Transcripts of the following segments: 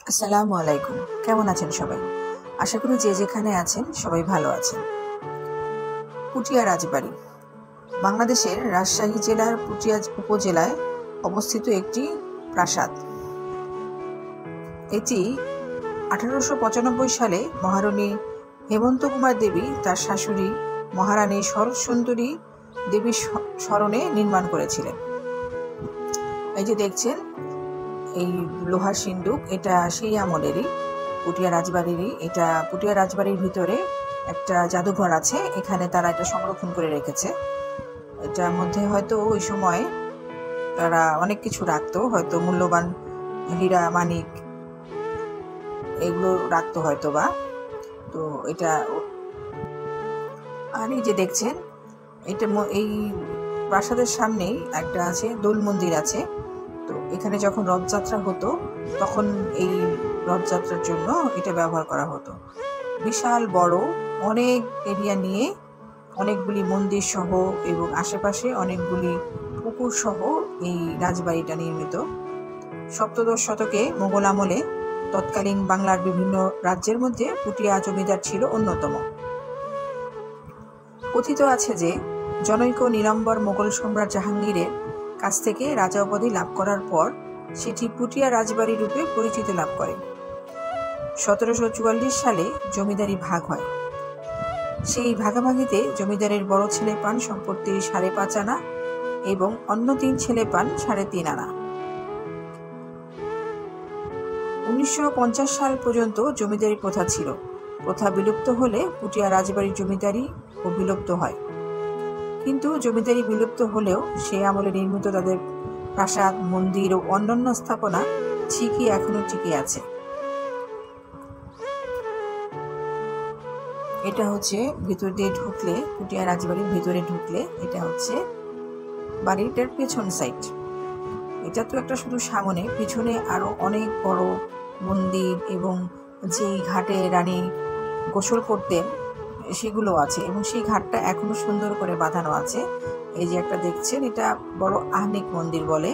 আসসালামু আলাইকুম। কেমন আছেন সবাই? আশা করি যে যেখানে আছেন সবাই ভালো আছেন। পুঠিয়া রাজবাড়ি বাংলাদেশের রাজশাহী জেলার পুঠিয়া উপজেলায় অবস্থিত একটি প্রাসাদ। এটি 1895 সালে মহারানী হেমন্ত কুমার দেবী তার শাশুড়ি মহারানী শরৎ সুন্দরী দেবীর স্মরণে নির্মাণ করেছিলেন। এই যে দেখছেন এই লোহার সিন্দুক, এটা সেই আমলেরই পুঠিয়া রাজবাড়িরই। এটা পুঠিয়া রাজবাড়ির ভিতরে একটা জাদুঘর আছে, এখানে তারা এটা সংরক্ষণ করে রেখেছে। এটার মধ্যে হয়তো ওই সময় তারা অনেক কিছু রাখতো, হয়তো মূল্যবান হীরা মানিক এগুলো রাখতো হয়তো বা। তো এটা আর এই যে দেখছেন এটা এই প্রাসাদের সামনেই একটা আছে দোল মন্দির আছে। তো এখানে যখন রথযাত্রা হতো তখন এই রথযাত্রার জন্য এটা ব্যবহার করা হতো। বিশাল বড় অনেক এরিয়া নিয়ে অনেকগুলি মন্দির সহ এবং আশেপাশে অনেকগুলি পুকুর সহ এই রাজবাড়িটা নির্মিত। সপ্তদশ শতকে মোগল আমলে তৎকালীন বাংলার বিভিন্ন রাজ্যের মধ্যে পুঠিয়া জমিদার ছিল অন্যতম। কথিত আছে যে জনৈক নীলাম্বর মোগল সম্রাট জাহাঙ্গীরের কাছ থেকে রাজা উপাধি লাভ করার পর সেটি পুঠিয়া রাজবাড়ি রূপে পরিচিতি লাভ করে। 1744 সালে জমিদারি ভাগ হয়। সেই ভাগাভাগিতে জমিদারের বড় ছেলে পান সম্পত্তি 5.5 আনা এবং অন্য 3 ছেলে পান 3.5 আনা। 1950 সাল পর্যন্ত জমিদারি প্রথা ছিল। প্রথা বিলুপ্ত হলে পুঠিয়া রাজবাড়ির জমিদারি ও বিলুপ্ত হয়। কিন্তু জমিদারি বিলুপ্ত হলেও সে আমলে নির্মিত তাদের প্রাসাদ, মন্দির ও অন্যান্য স্থাপনা এখনো টিকে আছে। এটা হচ্ছে ভিতর দিয়ে ঢুকলে, পুঠিয়া রাজবাড়ির ভিতরে ঢুকলে এটা হচ্ছে বাড়িটার পেছন সাইড। এটা তো একটা শুধু সামনে, পিছনে আরো অনেক বড় মন্দির এবং যেই ঘাটে রানী গোসল করতেন সেগুলো আছে এবং সেই ঘাটটা এখনো সুন্দর করে বাঁধানো আছে। এই যে একটা দেখছেন, এটা বড় আহ্নিক মন্দির বলে,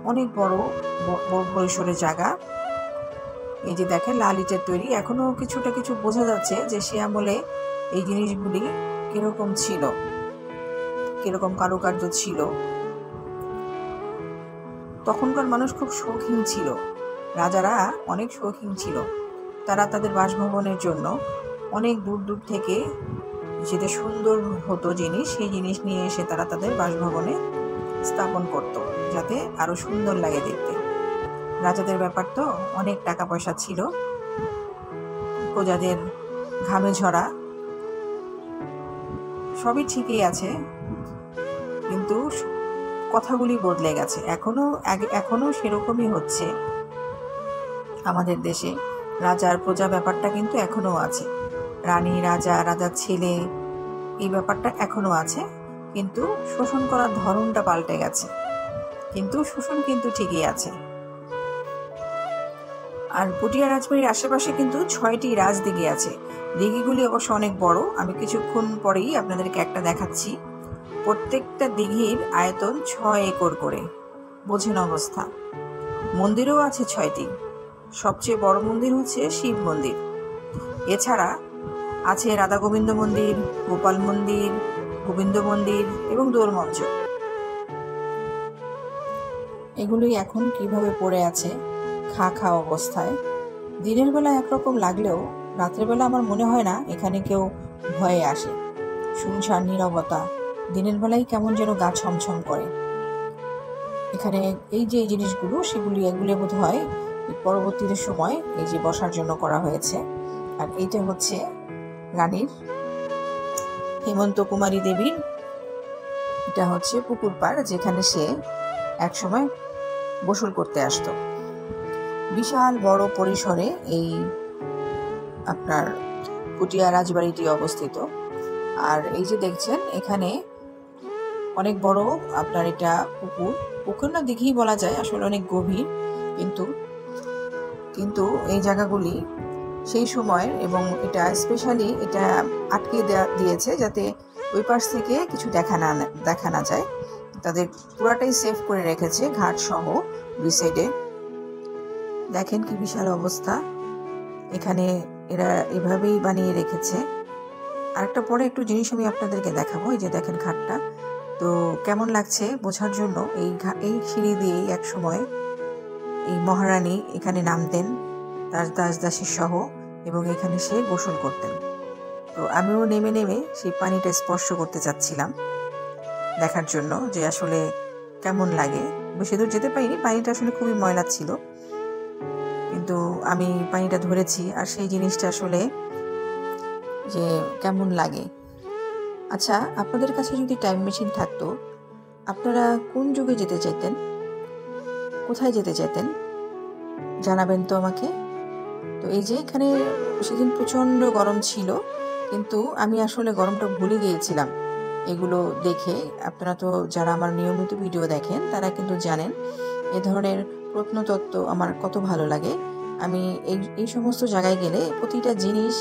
অনেক বড় পরিসরের জায়গা। এই যে দেখেন লাল ইটের তৈরি, এখনো কিছুটা কিছু বোঝা যাচ্ছে যে সে আমলে এই জিনিসগুলি কিরকম ছিল, কিরকম কারুকার্য ছিল। তখনকার মানুষ খুব শৌখিন ছিল, রাজারা অনেক শৌখিন ছিল। তারা তাদের বাসভবনের জন্য অনেক দূর দূর থেকে যেটা সুন্দর হতো জিনিস, সেই জিনিস নিয়ে এসে তারা তাদের বাসভবনে স্থাপন করত যাতে আরো সুন্দর লাগে দেখতে। রাজাদের ব্যাপার তো, অনেক টাকা পয়সা ছিল, প্রজাদের ঘামে ঝরা, সবই ঠিকই আছে, কিন্তু কথাগুলি বদলে গেছে। এখনো সেরকমই হচ্ছে আমাদের দেশে। রাজার প্রজা ব্যাপারটা কিন্তু এখনো আছে, রানী রাজা রাজার ছেলে এই ব্যাপারটা এখনো আছে, কিন্তু শোষণ করার ধরনটা পাল্টে গেছে, কিন্তু শোষণ কিন্তু ঠিকই আছে। আর পুঠিয়া রাজবাড়ির আশেপাশে কিন্তু 6টি রাজদিঘি আছে। দিঘিগুলি অবশ্য অনেক বড়, আমি কিছুক্ষণ পরেই আপনাদেরকে একটা দেখাচ্ছি। প্রত্যেকটা দিঘির আয়তন 6 একর করে, বোঝেন অবস্থা। মন্দিরও আছে 6টি। সবচেয়ে বড় মন্দির হচ্ছে শিব মন্দির। এছাড়া আছে রাধা গোবিন্দ মন্দির, গোপাল মন্দির, গোবিন্দ মন্দির এবং দোলমঞ্চ। এগুলোই এখন কিভাবে পড়ে আছে খা অবস্থায়। দিনের বেলা একরকম লাগলেও রাত্রের বেলা আমার মনে হয় না এখানে কেউ ভয়ে আসে। শুনশান নীরবতা, দিনের বেলায় কেমন যেন গা ছমছম করে। এখানে এই যে জিনিসগুলো এগুলো বোধ হয় পরবর্তীতে সময় এই যে বসার জন্য করা হয়েছে। আর এইটা হচ্ছে রানীর হেমন্ত কুমারী দেবীর, এটা হচ্ছে পুকুর পাড় যেখানে সে একসময় গোসল করতে আসতো। বিশাল বড় পরিসরে এই আপনার পুঠিয়া রাজবাড়িটি অবস্থিত। আর এই যে দেখছেন এখানে অনেক বড় আপনার এটা পুকুর না দিঘি বলা যায়, আসলে অনেক গভীর, কিন্তু এই জায়গাগুলি সেই সময় এবং এটা স্পেশালি এটা আটকে দিয়েছে যাতে ওই পাশ থেকে কিছু দেখা না যায়। তাদের পুরাটাই সেভ করে রেখেছে ঘাট সহ দুই সাইডে। দেখেন কি বিশাল অবস্থা। এখানে এরা এভাবেই বানিয়ে রেখেছে। আরেকটা পরে একটু জিনিস আমি আপনাদেরকে দেখাবো। এই যে দেখেন ঘাটটা, তো কেমন লাগছে বোঝার জন্য এই সিঁড়ি দিয়েই এক সময় এই মহারানী এখানে নামতেন তার দাস দাসী সহ, এবং এখানে সে গোসল করতেন। তো আমিও নেমে নেমে সেই পানিটা স্পর্শ করতে চাচ্ছিলাম দেখার জন্য যে আসলে কেমন লাগে। বেশি দূর যেতে পারিনি, পানিটা আসলে খুবই ময়লা ছিল, কিন্তু আমি পানিটা ধরেছি। আর সেই জিনিসটা আসলে যে কেমন লাগে। আচ্ছা, আপনাদের কাছে যদি টাইম মেশিন থাকতো, আপনারা কোন যুগে যেতে চাইতেন, কোথায় যেতে চাইতেন জানাবেন তো আমাকে। তো এই যে এখানে সেদিন প্রচণ্ড গরম ছিল, কিন্তু আমি আসলে গরমটা ভুলে গিয়েছিলাম এগুলো দেখে। আপনারা তো যারা আমার নিয়মিত ভিডিও দেখেন তারা কিন্তু জানেন এ ধরনের প্রত্নতত্ত্ব আমার কত ভালো লাগে। আমি এই সমস্ত জায়গায় গেলে প্রতিটা জিনিস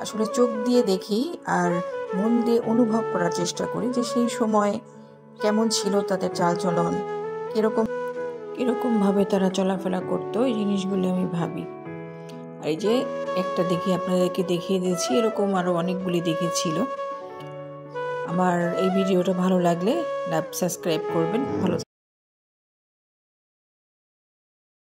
আসলে চোখ দিয়ে দেখি আর মন দিয়ে অনুভব করার চেষ্টা করি যে সেই সময় কেমন ছিল তাদের চালচলন, কিরকমভাবে তারা চলাফেরা করতো, এই জিনিসগুলো আমি ভাবি। আর এই যে একটা দেখি আপনাদেরকে দেখিয়ে দিয়েছি, এরকম আরও অনেকগুলি দেখেছিল। আমার এই ভিডিওটা ভালো লাগলে সাবস্ক্রাইব করবেন। ভালো থাকবেন।